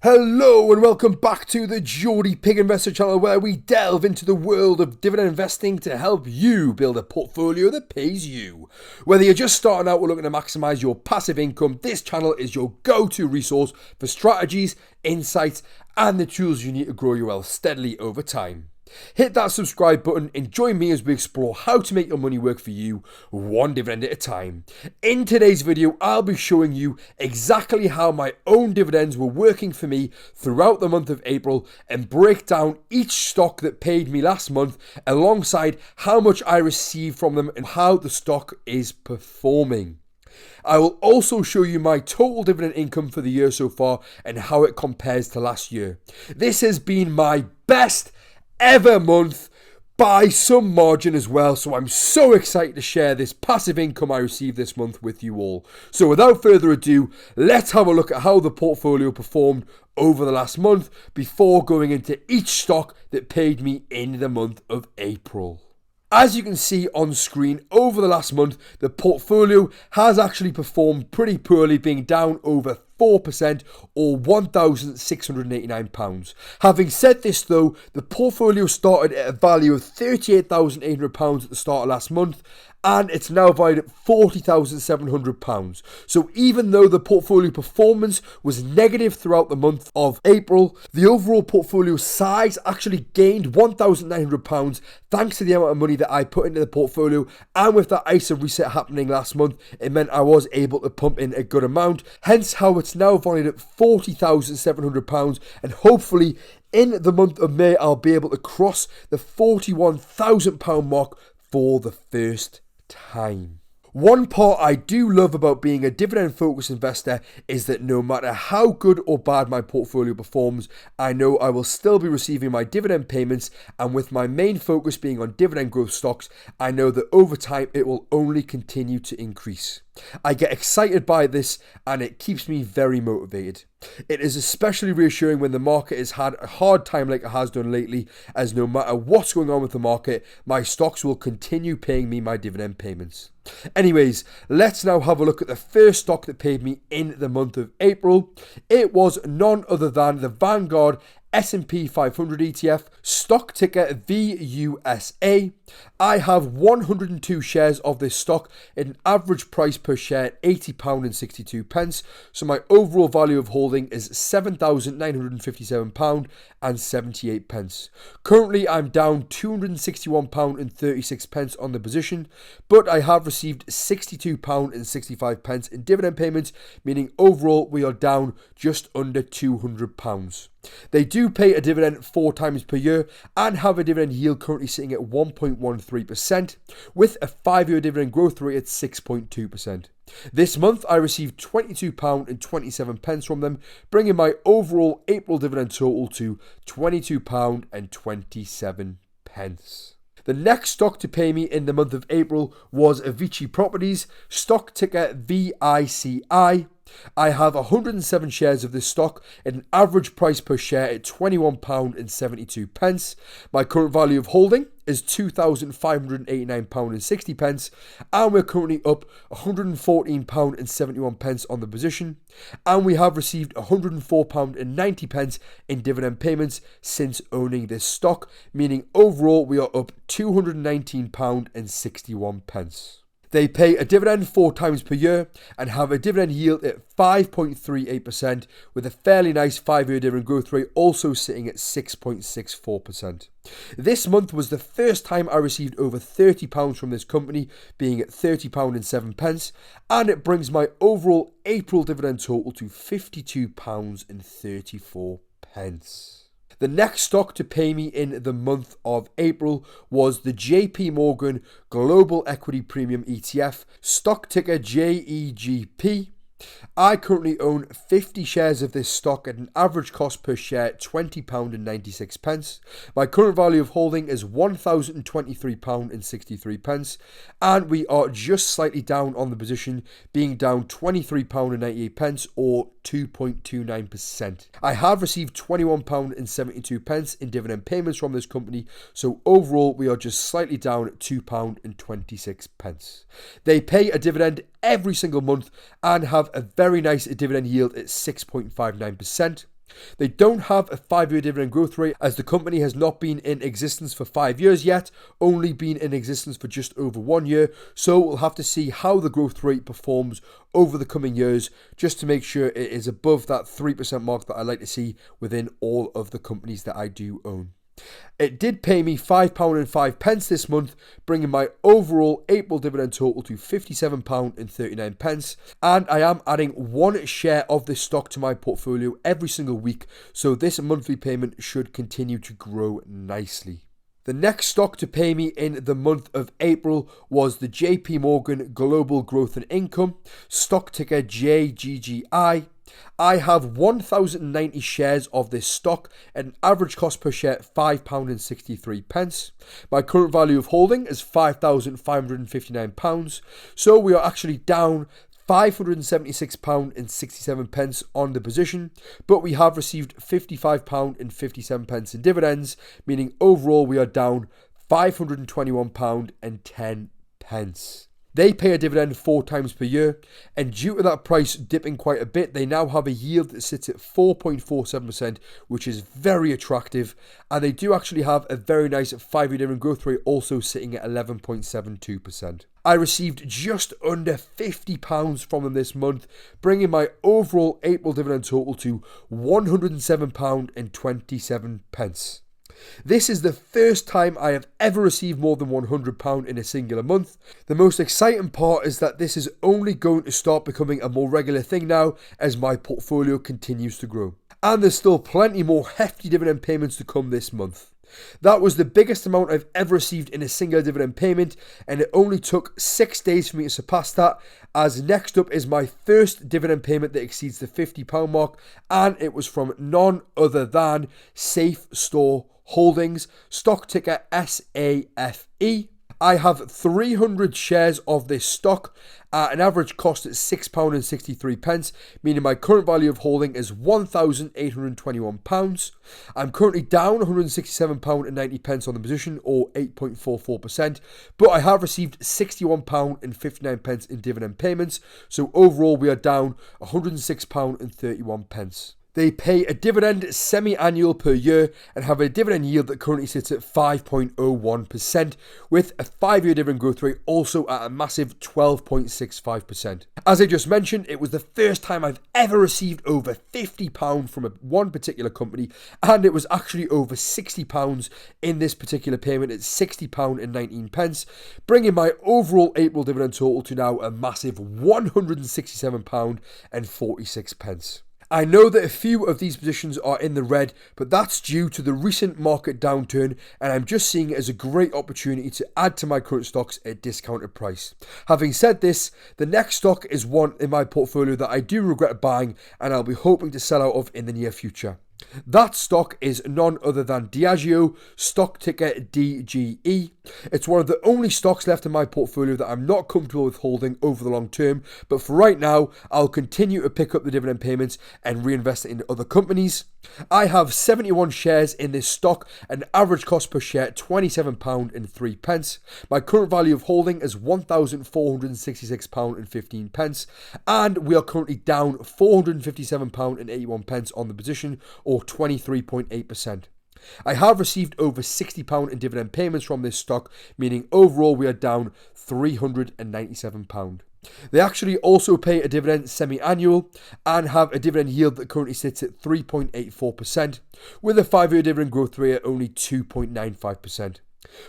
Hello and welcome back to the Geordie Pig Investor channel, where we delve into the world of dividend investing to help you build a portfolio that pays you. Whether you're just starting out or looking to maximize your passive income, this channel is your go-to resource for strategies, insights, and the tools you need to grow your wealth steadily over time. Hit that subscribe button and join me as we explore how to make your money work for you, one dividend at a time. In today's video, I'll be showing you exactly how my own dividends were working for me throughout the month of April and break down each stock that paid me last month alongside how much I received from them and how the stock is performing. I will also show you my total dividend income for the year so far and how it compares to last year. This has been my best ever month by some margin as well, so I'm so excited to share this passive income I received this month with you all. So without further ado, let's have a look at how the portfolio performed over the last month before going into each stock that paid me in the month of April. As you can see on screen, over the last month, the portfolio has actually performed pretty poorly, being down over 4% or £1,689. Having said this though, the portfolio started at a value of £38,800 at the start of last month, and it's now valued at £40,700. So even though the portfolio performance was negative throughout the month of April, the overall portfolio size actually gained £1,900 thanks to the amount of money that I put into the portfolio, and with that ISA reset happening last month, it meant I was able to pump in a good amount, hence how it's now valued at £40,700, and hopefully in the month of May I'll be able to cross the £41,000 mark for the first time. One part I do love about being a dividend focused investor is that no matter how good or bad my portfolio performs, I know I will still be receiving my dividend payments, and with my main focus being on dividend growth stocks, I know that over time it will only continue to increase. I get excited by this and it keeps me very motivated. It is especially reassuring when the market has had a hard time like it has done lately, as no matter what's going on with the market, my stocks will continue paying me my dividend payments. Anyways, let's now have a look at the first stock that paid me in the month of April. It was none other than the Vanguard S&P 500 ETF, stock ticker VUSA. I have 102 shares of this stock at an average price per share at £80.62. So my overall value of holding is £7,957.78. Currently I'm down £261.36 on the position, but I have received £62.65 in dividend payments, meaning overall we are down just under £200. They do pay a dividend 4 times per year and have a dividend yield currently sitting at 1.13%, with a 5-year dividend growth rate at 6.2%. This month I received £22.27 from them, bringing my overall April dividend total to £22.27. The next stock to pay me in the month of April was Avicii Properties, stock ticker VICI. I have 107 shares of this stock at an average price per share at £21.72. My current value of holding is £2,589.60, and we're currently up £114.71 on the position, and we have received £104.90 in dividend payments since owning this stock, meaning overall we are up £219.61. They pay a dividend 4 times per year and have a dividend yield at 5.38%, with a fairly nice 5-year dividend growth rate also sitting at 6.64%. This month was the first time I received over £30 from this company, being at £30.07, and it brings my overall April dividend total to £52.34. The next stock to pay me in the month of April was the JP Morgan Global Equity Premium ETF, stock ticker JEGP. I currently own 50 shares of this stock at an average cost per share at £20.96. My current value of holding is £1,023.63, and we are just slightly down on the position, being down £23.98 or 2.29%. I have received £21.72 in dividend payments from this company, so overall we are just slightly down at £2.26. They pay a dividend every single month and have a very nice dividend yield at 6.59%. They don't have a 5-year dividend growth rate as the company has not been in existence for 5 years yet, only been in existence for just over 1 year. So we'll have to see how the growth rate performs over the coming years just to make sure it is above that 3% mark that I like to see within all of the companies that I do own. It did pay me £5.05 this month, bringing my overall April dividend total to £57.39. And I am adding 1 share of this stock to my portfolio every single week, so this monthly payment should continue to grow nicely. The next stock to pay me in the month of April was the JP Morgan Global Growth and Income, stock ticker JGGI. I have 1,090 shares of this stock at an average cost per share £5.63. My current value of holding is £5,559. So we are actually down £576.67 on the position, but we have received £55.57 in dividends, meaning overall we are down £521.10. They pay a dividend 4 times per year, and due to that price dipping quite a bit, they now have a yield that sits at 4.47%, which is very attractive, and they do actually have a very nice 5-year dividend growth rate, also sitting at 11.72%. I received just under £50 from them this month, bringing my overall April dividend total to £107.27. This is the first time I have ever received more than £100 in a singular month. The most exciting part is that this is only going to start becoming a more regular thing now as my portfolio continues to grow. And there's still plenty more hefty dividend payments to come this month. That was the biggest amount I've ever received in a single dividend payment, and it only took 6 days for me to surpass that, as next up is my first dividend payment that exceeds the £50 mark, and it was from none other than Safe Store Holdings, stock ticker SAFE. I have 300 shares of this stock at an average cost at £6.63, meaning my current value of holding is £1,821. I'm currently down £167.90 on the position, or 8.44%, but I have received £61.59 in dividend payments, so overall we are down £106.31. They pay a dividend semi-annual per year and have a dividend yield that currently sits at 5.01%, with a 5-year dividend growth rate also at a massive 12.65%. As I just mentioned, it was the first time I've ever received over £50 from one particular company, and it was actually over £60 in this particular payment at £60.19, bringing my overall April dividend total to now a massive £167.46. I know that a few of these positions are in the red, but that's due to the recent market downturn, and I'm just seeing it as a great opportunity to add to my current stocks at a discounted price. Having said this, the next stock is one in my portfolio that I do regret buying, and I'll be hoping to sell out of in the near future. That stock is none other than Diageo, stock ticker DGE. It's one of the only stocks left in my portfolio that I'm not comfortable with holding over the long term, but for right now, I'll continue to pick up the dividend payments and reinvest it into other companies. I have 71 shares in this stock, an average cost per share £27.03. My current value of holding is £1,466.15, and we are currently down £457.81 on the position, or 23.8%. I have received over £60 in dividend payments from this stock, meaning overall we are down £397. They actually also pay a dividend semi-annual and have a dividend yield that currently sits at 3.84%, with a 5-year dividend growth rate at only 2.95%.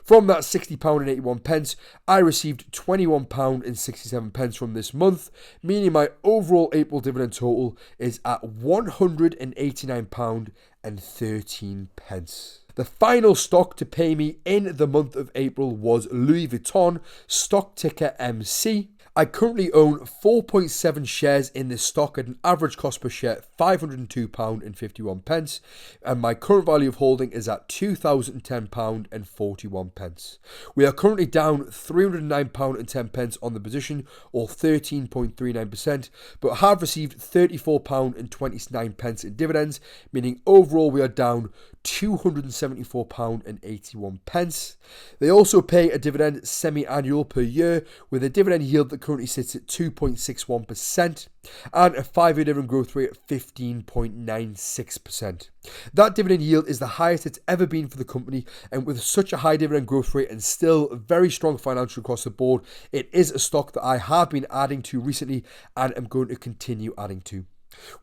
From that £60.81, I received £21.67 from this month, meaning my overall April dividend total is at £189.13. The final stock to pay me in the month of April was Louis Vuitton, stock ticker MC. I currently own 4.7 shares in this stock at an average cost per share £502.51, and my current value of holding is at £2,010.41. We are currently down £309.10 on the position, or 13.39%, but have received £34.29 in dividends, meaning overall we are down £274.81. They also pay a dividend semi-annual per year with a dividend yield that that currently sits at 2.61% and a 5-year dividend growth rate of 15.96%. That dividend yield is the highest it's ever been for the company, and with such a high dividend growth rate and still very strong financial across the board, it is a stock that I have been adding to recently and am going to continue adding to.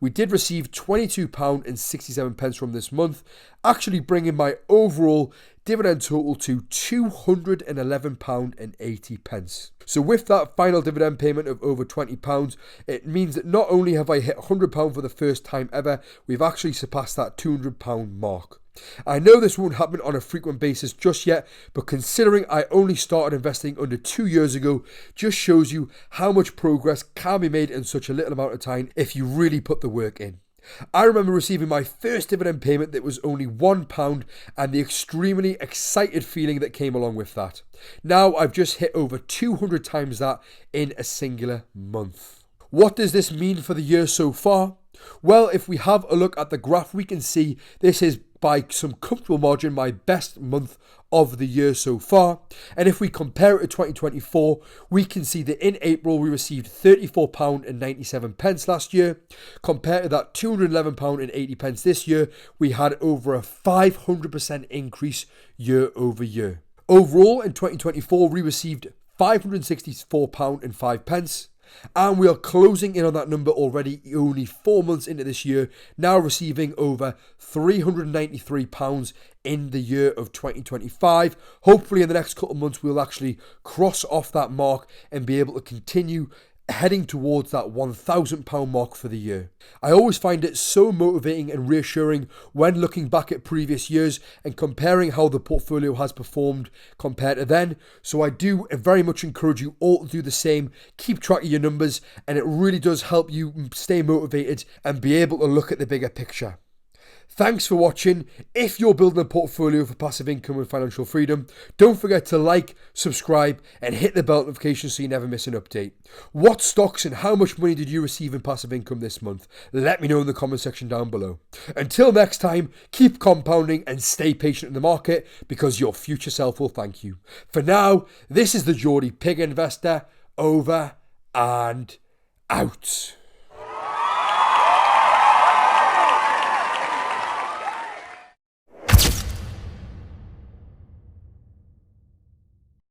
We did receive £22.67 from this month, actually bringing my overall dividend total to £211.80. So with that final dividend payment of over £20, it means that not only have I hit £100 for the first time ever, we've actually surpassed that £200 mark. I know this won't happen on a frequent basis just yet, but considering I only started investing under 2 years ago, just shows you how much progress can be made in such a little amount of time if you really put the work in. I remember receiving my first dividend payment that was only £1 and the extremely excited feeling that came along with that. Now I've just hit over 200 times that in a singular month. What does this mean for the year so far? Well, if we have a look at the graph, we can see this is by some comfortable margin my best month of the year so far. And if we compare it to 2024, we can see that in April we received £34.97 last year. Compared to that £211.80 this year, we had over a 500% increase year over year. Overall, in 2024, we received £564.05. And we are closing in on that number already, only 4 months into this year, now receiving over £393 in the year of 2025. Hopefully in the next couple of months we'll actually cross off that mark and be able to continue heading towards that £1,000 mark for the year. I always find it so motivating and reassuring when looking back at previous years and comparing how the portfolio has performed compared to then. So I do very much encourage you all to do the same. Keep track of your numbers, and it really does help you stay motivated and be able to look at the bigger picture. Thanks for watching. If you're building a portfolio for passive income and financial freedom, don't forget to like, subscribe, and hit the bell notification so you never miss an update. What stocks and how much money did you receive in passive income this month? Let me know in the comment section down below. Until next time, keep compounding and stay patient in the market, because your future self will thank you. For now, this is the Geordie Pig Investor, over and out.